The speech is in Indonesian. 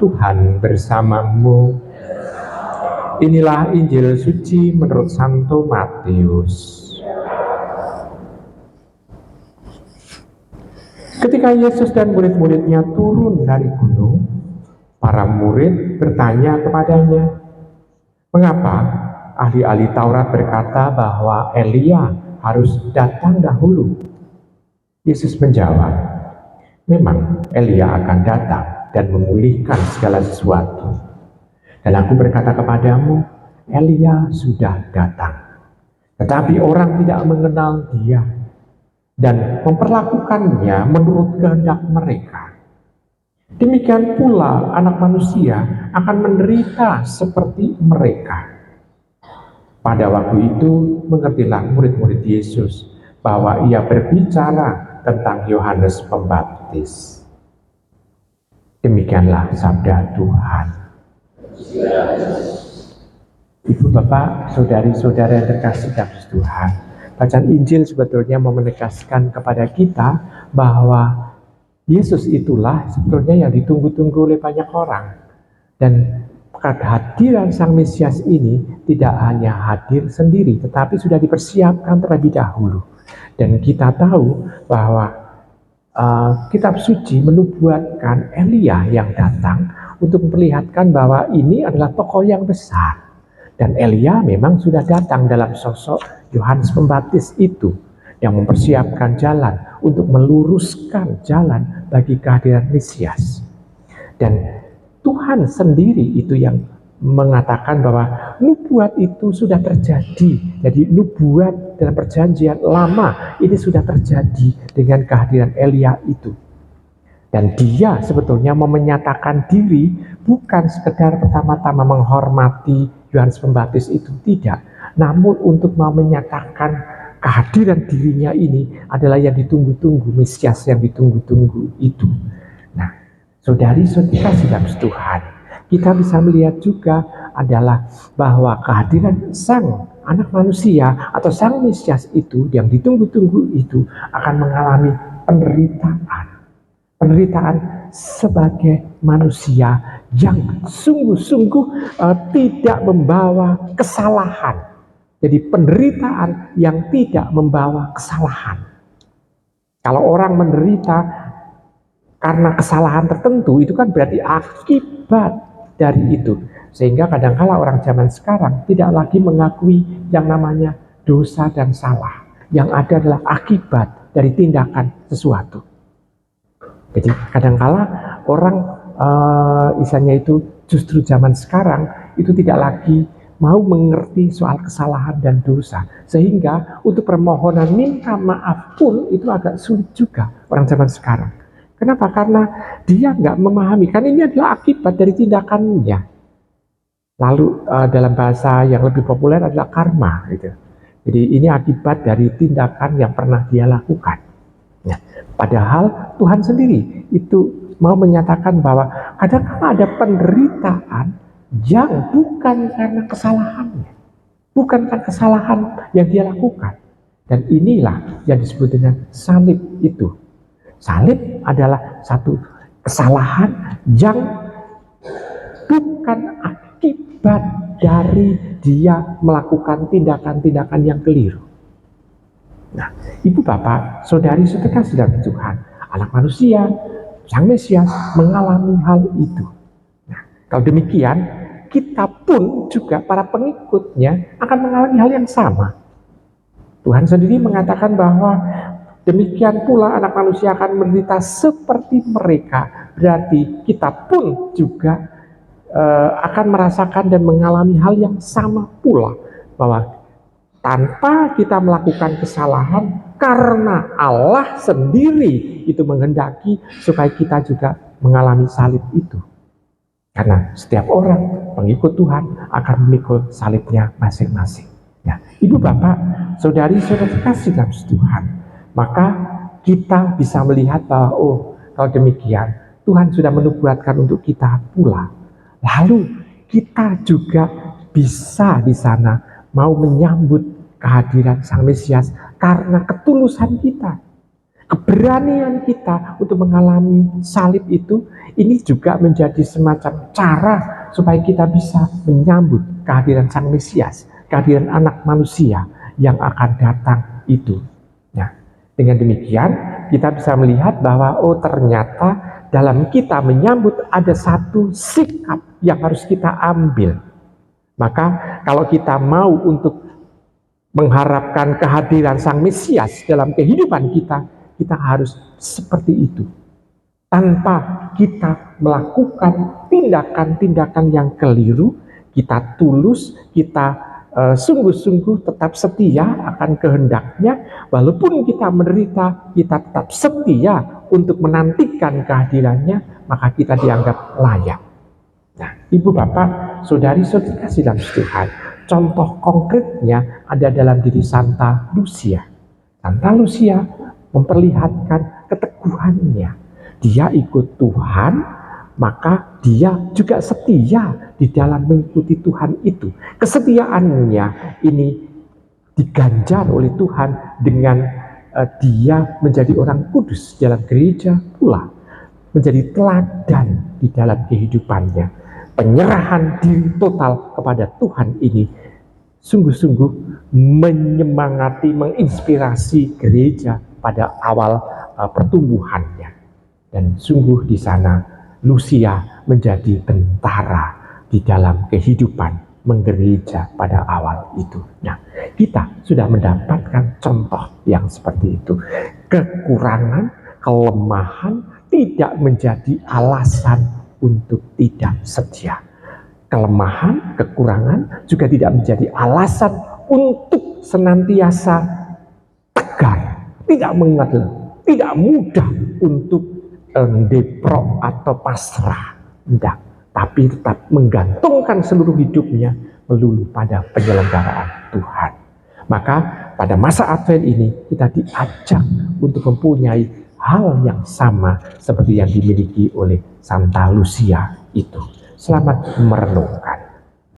Tuhan bersamamu. Inilah Injil suci menurut Santo Matius. Ketika Yesus dan murid-muridnya turun dari gunung, para murid bertanya kepadanya, "Mengapa ahli-ahli Taurat berkata bahwa Elia harus datang dahulu?" Yesus menjawab, "Memang Elia akan datang dan memulihkan segala sesuatu. Dan aku berkata kepadamu, Elia sudah datang. Tetapi orang tidak mengenal dia dan memperlakukannya menurut kehendak mereka. Demikian pula anak manusia akan menderita seperti mereka." Pada waktu itu mengertilah murid-murid Yesus bahwa ia berbicara tentang Yohanes Pembaptis. Demikianlah sabda Tuhan. Ibu, Bapak, saudari-saudara yang terkasih dalam Tuhan, bacaan Injil sebetulnya mau menegaskan kepada kita bahwa Yesus itulah sebetulnya yang ditunggu-tunggu oleh banyak orang. Dan kehadiran Sang Mesias ini tidak hanya hadir sendiri, tetapi sudah dipersiapkan terlebih dahulu. Dan kita tahu bahwa kitab suci menubuatkan Elia yang datang untuk memperlihatkan bahwa ini adalah tokoh yang besar. Dan Elia memang sudah datang dalam sosok Yohanes Pembaptis itu, yang mempersiapkan jalan untuk meluruskan jalan bagi kehadiran Mesias. Dan Tuhan sendiri itu yang mengatakan bahwa nubuat itu sudah terjadi. Jadi nubuat dalam perjanjian lama ini sudah terjadi dengan kehadiran Elia itu. Dan dia sebetulnya mau menyatakan diri bukan sekedar pertama-tama menghormati Yohanes Pembaptis itu, tidak. Namun untuk mau menyatakan kehadiran dirinya ini adalah yang ditunggu-tunggu, Mesias yang ditunggu-tunggu itu. Nah, saudari-saudari kasih dalam Tuhan, kita bisa melihat juga adalah bahwa kehadiran Sang Anak Manusia atau Sang Mesias itu yang ditunggu-tunggu itu akan mengalami penderitaan sebagai manusia yang sungguh-sungguh tidak membawa kesalahan. Jadi penderitaan yang tidak membawa kesalahan. Kalau orang menderita karena kesalahan tertentu, itu kan berarti akibat dari itu. Sehingga kadang-kala orang zaman sekarang tidak lagi mengakui yang namanya dosa dan salah. Yang ada adalah akibat dari tindakan sesuatu. Jadi kadang-kala orang misalnya itu justru zaman sekarang itu tidak lagi mau mengerti soal kesalahan dan dosa. Sehingga untuk permohonan minta maaf pun itu agak sulit juga orang zaman sekarang. Kenapa? Karena dia nggak memahami, kan ini adalah akibat dari tindakannya. Lalu dalam bahasa yang lebih populer adalah karma, gitu. Jadi ini akibat dari tindakan yang pernah dia lakukan. Ya, padahal Tuhan sendiri itu mau menyatakan bahwa kadang-kadang ada penderitaan yang bukan karena kesalahannya, bukan karena kesalahan yang dia lakukan. Dan inilah yang disebut dengan salib itu. Salib adalah satu kesalahan yang bukan akibat dari dia melakukan tindakan-tindakan yang keliru. Nah, Ibu, Bapak, saudari-saudara kasih dalam Tuhan, Anak Manusia, Sang Mesias mengalami hal itu. Nah, kalau demikian, kita pun juga para pengikutnya akan mengalami hal yang sama. Tuhan sendiri mengatakan bahwa demikian pula anak manusia akan menderita seperti mereka. Berarti kita pun juga akan merasakan dan mengalami hal yang sama pula. Bahwa tanpa kita melakukan kesalahan, karena Allah sendiri itu menghendaki supaya kita juga mengalami salib itu. Karena setiap orang pengikut Tuhan akan memikul salibnya masing-masing. Ya, Ibu, Bapak, saudari-saudara kasih dalam Tuhan, maka kita bisa melihat bahwa kalau demikian Tuhan sudah menubuatkan untuk kita pula. Lalu kita juga bisa di sana mau menyambut kehadiran Sang Mesias karena ketulusan kita. keberanian kita untuk mengalami salib itu, ini juga menjadi semacam cara supaya kita bisa menyambut kehadiran Sang Mesias, kehadiran anak manusia yang akan datang itu. Nah, dengan demikian kita bisa melihat bahwa ternyata dalam kita menyambut ada satu sikap yang harus kita ambil. Maka kalau kita mau untuk mengharapkan kehadiran Sang Mesias dalam kehidupan kita, kita harus seperti itu. Tanpa kita melakukan tindakan-tindakan yang keliru, kita tulus, kita sungguh-sungguh tetap setia akan kehendaknya, walaupun kita menderita, kita tetap setia untuk menantikan kehadirannya, maka kita dianggap layak. Nah, Ibu Bapak, Saudari-saudari kasih dalam Tuhan, contoh konkretnya ada dalam diri Santa Lucia. Santa Lucia memperlihatkan keteguhannya. Dia ikut Tuhan, maka dia juga setia di dalam mengikuti Tuhan itu. Kesetiaannya ini diganjar oleh Tuhan dengan dia menjadi orang kudus dalam gereja pula, menjadi teladan di dalam kehidupannya. Penyerahan diri total kepada Tuhan ini sungguh-sungguh menyemangati, menginspirasi gereja pada awal pertumbuhannya. Dan sungguh di sana Lucia menjadi tentara di dalam kehidupan menggereja pada awal itu. Nah, kita sudah mendapatkan contoh yang seperti itu. Kekurangan, kelemahan tidak menjadi alasan untuk tidak setia. Kelemahan, kekurangan juga tidak menjadi alasan untuk senantiasa tegar, tidak mengadil, tidak mudah untuk deprok atau pasrah. Tidak, tapi tetap menggantungkan seluruh hidupnya melulu pada penyelenggaraan Tuhan. Maka pada masa Advent ini kita diajak untuk mempunyai hal yang sama seperti yang dimiliki oleh Santa Lucia itu. Selamat merenungkan.